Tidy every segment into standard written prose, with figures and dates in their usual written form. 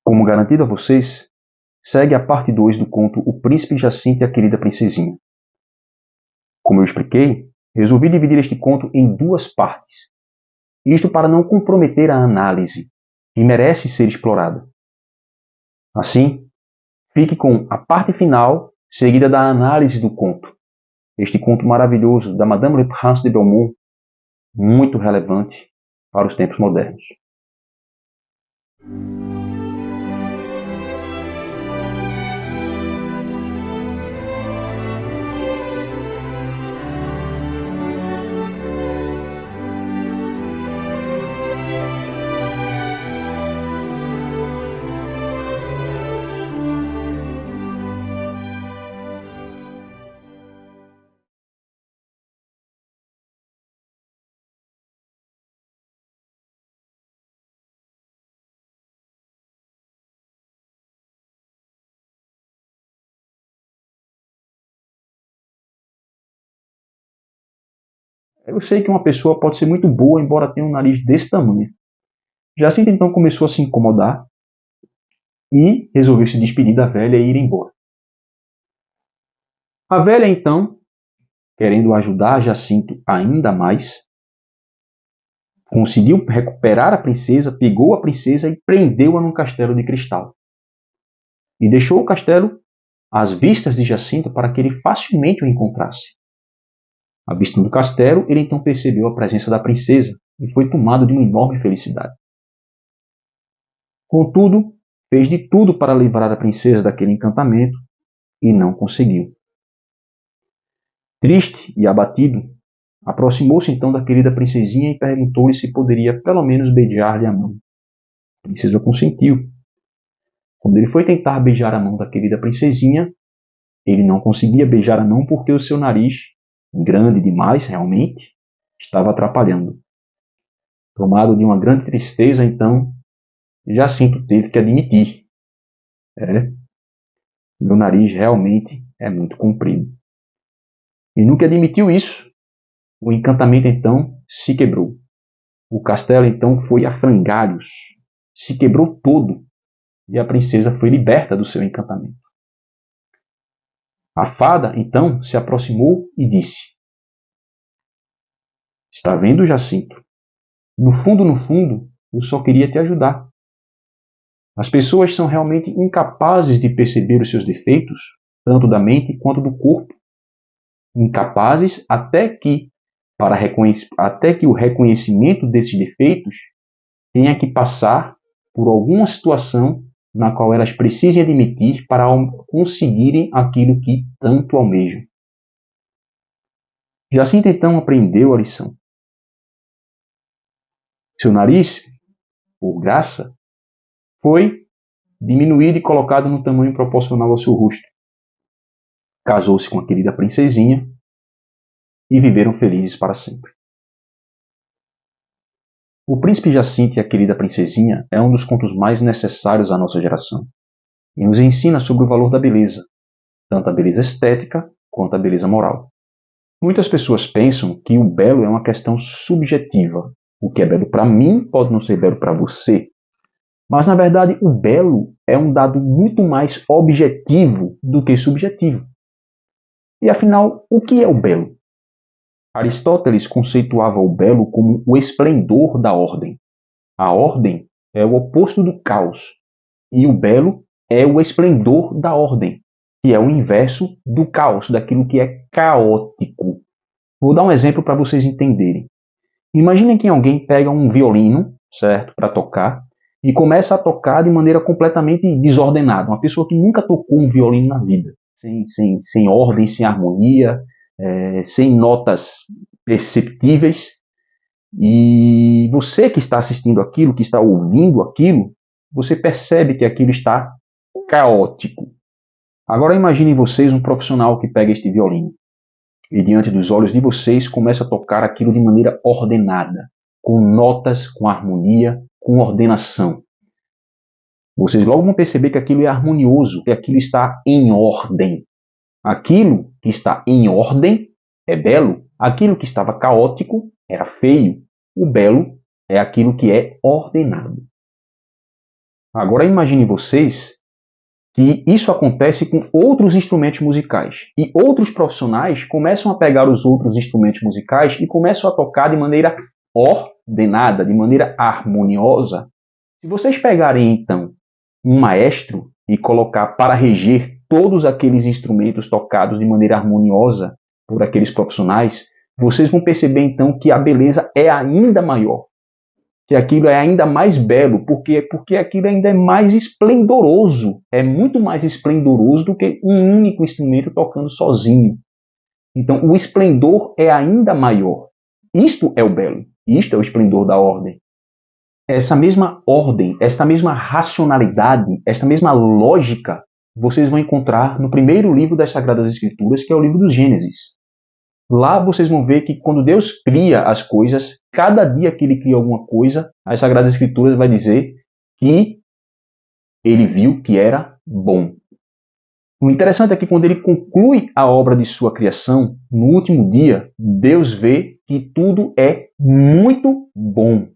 Como garantido a vocês, segue a parte 2 do conto O Príncipe Jacinto e a Querida Princesinha. Como eu expliquei, resolvi dividir este conto em 2 partes. Isto para não comprometer a análise, que merece ser explorada. Assim, fique com a parte final, seguida da análise do conto. Este conto maravilhoso da Madame Le Prince de Belmont, muito relevante para os tempos modernos. Eu sei que uma pessoa pode ser muito boa, embora tenha um nariz desse tamanho. Jacinto então começou a se incomodar e resolveu se despedir da velha e ir embora. A velha então, querendo ajudar Jacinto ainda mais, conseguiu recuperar a princesa, pegou a princesa e prendeu-a num castelo de cristal. E deixou o castelo às vistas de Jacinto para que ele facilmente o encontrasse. À vista do castelo, ele então percebeu a presença da princesa e foi tomado de uma enorme felicidade. Contudo, fez de tudo para livrar a princesa daquele encantamento e não conseguiu. Triste e abatido, aproximou-se então da querida princesinha e perguntou-lhe se poderia pelo menos beijar-lhe a mão. A princesa consentiu. Quando ele foi tentar beijar a mão da querida princesinha, ele não conseguia beijar a mão porque o seu nariz, grande demais realmente, estava atrapalhando. Tomado de uma grande tristeza, então, Jacinto teve que admitir: meu nariz realmente é muito comprido. E no que admitiu isso, o encantamento então se quebrou. O castelo então foi a frangalhos, se quebrou todo e a princesa foi liberta do seu encantamento. A fada então se aproximou e disse: está vendo, Jacinto? No fundo, eu só queria te ajudar. As pessoas são realmente incapazes de perceber os seus defeitos, tanto da mente quanto do corpo. Incapazes até que o reconhecimento desses defeitos tenha que passar por alguma situação na qual elas precisem admitir para conseguirem aquilo que tanto almejam. Jacinto então aprendeu a lição. Seu nariz, por graça, foi diminuído e colocado no tamanho proporcional ao seu rosto. Casou-se com a querida princesinha e viveram felizes para sempre. O Príncipe Jacinto e a Querida Princesinha é um dos contos mais necessários à nossa geração e nos ensina sobre o valor da beleza, tanto a beleza estética quanto a beleza moral. Muitas pessoas pensam que o belo é uma questão subjetiva. O que é belo para mim pode não ser belo para você. Mas, na verdade, o belo é um dado muito mais objetivo do que subjetivo. E, afinal, o que é o belo? Aristóteles conceituava o belo como o esplendor da ordem. A ordem é o oposto do caos, e o belo é o esplendor da ordem, que é o inverso do caos, daquilo que é caótico. Vou dar um exemplo para vocês entenderem. Imaginem que alguém pega um violino, certo, para tocar, e começa a tocar de maneira completamente desordenada. Uma pessoa que nunca tocou um violino na vida, sem ordem, sem harmonia, sem notas perceptíveis. E você que está assistindo aquilo, que está ouvindo aquilo, você percebe que aquilo está caótico. Agora imaginem vocês um profissional que pega este violino e diante dos olhos de vocês começa a tocar aquilo de maneira ordenada, com notas, com harmonia, com ordenação. Vocês logo vão perceber que aquilo é harmonioso, que aquilo está em ordem. Aquilo que está em ordem é belo. Aquilo que estava caótico era feio. O belo é aquilo que é ordenado. Agora imagine vocês que isso acontece com outros instrumentos musicais. E outros profissionais começam a pegar os outros instrumentos musicais e começam a tocar de maneira ordenada, de maneira harmoniosa. Se vocês pegarem, então, um maestro e colocar para reger todos aqueles instrumentos tocados de maneira harmoniosa por aqueles profissionais, vocês vão perceber, então, que a beleza é ainda maior. Que aquilo é ainda mais belo, porque aquilo ainda é mais esplendoroso, é muito mais esplendoroso do que um único instrumento tocando sozinho. Então, o esplendor é ainda maior. Isto é o belo, isto é o esplendor da ordem. Essa mesma ordem, esta mesma racionalidade, esta mesma lógica, vocês vão encontrar no primeiro livro das Sagradas Escrituras, que é o livro do Gênesis. Lá vocês vão ver que quando Deus cria as coisas, cada dia que ele cria alguma coisa, as Sagradas Escrituras vai dizer que ele viu que era bom. O interessante é que quando ele conclui a obra de sua criação, no último dia, Deus vê que tudo é muito bom.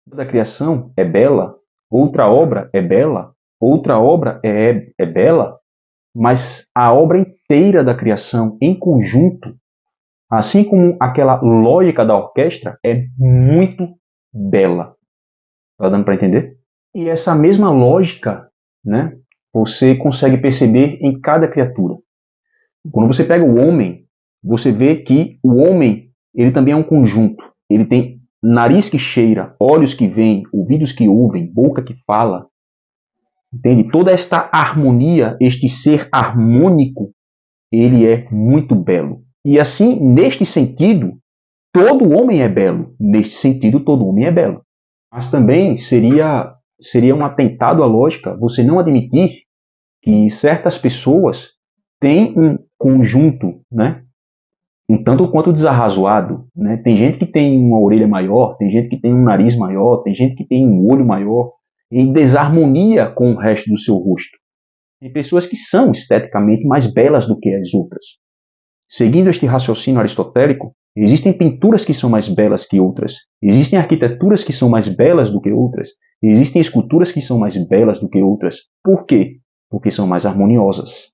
Da criação é bela, outra obra é bela, outra obra é bela, mas a obra inteira da criação em conjunto, assim como aquela lógica da orquestra, é muito bela. Está dando para entender? E essa mesma lógica, né, você consegue perceber em cada criatura. Quando você pega o homem, você vê que o homem ele também é um conjunto. Ele tem nariz que cheira, olhos que veem, ouvidos que ouvem, boca que fala. Entende? Toda esta harmonia, este ser harmônico, ele é muito belo. E assim, neste sentido, todo homem é belo. Neste sentido, todo homem é belo. Mas também seria um atentado à lógica você não admitir que certas pessoas têm um conjunto, né, um tanto quanto desarrazoado, né? Tem gente que tem uma orelha maior, tem gente que tem um nariz maior, tem gente que tem um olho maior, em desarmonia com o resto do seu rosto. Tem pessoas que são esteticamente mais belas do que as outras. Seguindo este raciocínio aristotélico, existem pinturas que são mais belas que outras, existem arquiteturas que são mais belas do que outras, existem esculturas que são mais belas do que outras. Por quê? Porque são mais harmoniosas.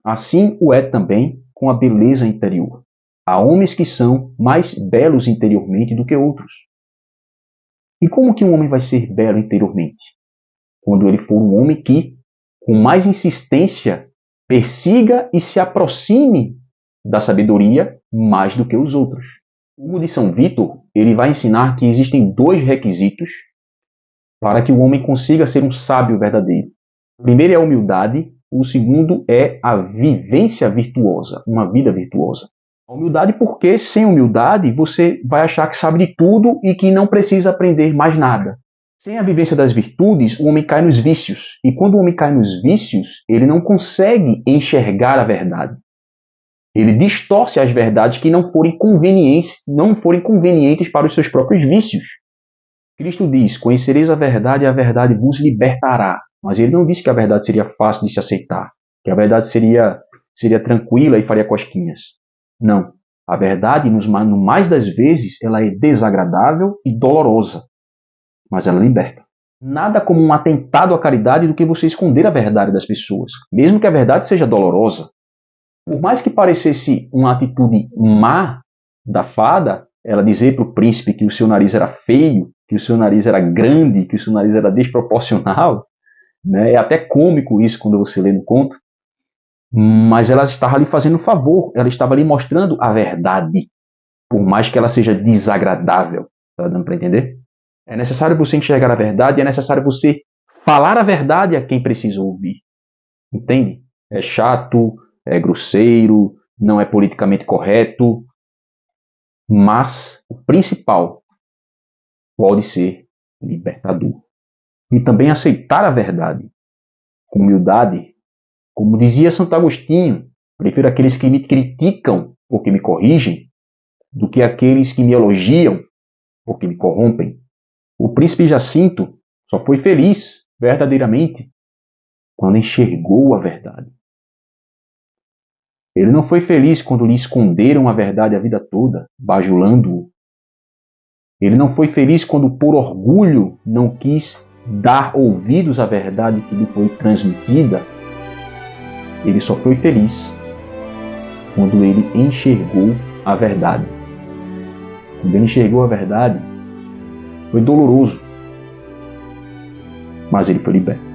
Assim o é também com a beleza interior. Há homens que são mais belos interiormente do que outros. E como que um homem vai ser belo interiormente? Quando ele for um homem que, com mais insistência, persiga e se aproxime da sabedoria mais do que os outros. O de São Vítor, ele vai ensinar que existem dois requisitos para que o homem consiga ser um sábio verdadeiro. O primeiro é a humildade, o segundo é a vivência virtuosa, uma vida virtuosa. A humildade porque sem humildade você vai achar que sabe de tudo e que não precisa aprender mais nada. Sem a vivência das virtudes, o homem cai nos vícios. E quando o homem cai nos vícios, ele não consegue enxergar a verdade. Ele distorce as verdades que não forem convenientes para os seus próprios vícios. Cristo diz, conhecereis a verdade vos libertará. Mas ele não disse que a verdade seria fácil de se aceitar, que a verdade seria tranquila e faria cosquinhas. Não. A verdade, no mais das vezes, ela é desagradável e dolorosa, mas ela liberta. Nada como um atentado à caridade do que você esconder a verdade das pessoas, mesmo que a verdade seja dolorosa. Por mais que parecesse uma atitude má da fada, ela dizer para o príncipe que o seu nariz era feio, que o seu nariz era grande, que o seu nariz era desproporcional, né? É até cômico isso quando você lê no conto, mas ela estava ali fazendo um favor, ela estava ali mostrando a verdade, por mais que ela seja desagradável. Está dando para entender? É necessário você enxergar a verdade, é necessário você falar a verdade a quem precisa ouvir. Entende? É chato, é grosseiro, não é politicamente correto, mas o principal pode ser libertador. E também aceitar a verdade com humildade. Como dizia Santo Agostinho, prefiro aqueles que me criticam porque me corrigem, do que aqueles que me elogiam porque me corrompem. O príncipe Jacinto só foi feliz, verdadeiramente, quando enxergou a verdade. Ele não foi feliz quando lhe esconderam a verdade a vida toda, bajulando-o. Ele não foi feliz quando, por orgulho, não quis dar ouvidos à verdade que lhe foi transmitida, ele só foi feliz quando ele enxergou a verdade. Quando ele enxergou a verdade, foi doloroso, mas ele foi liberto.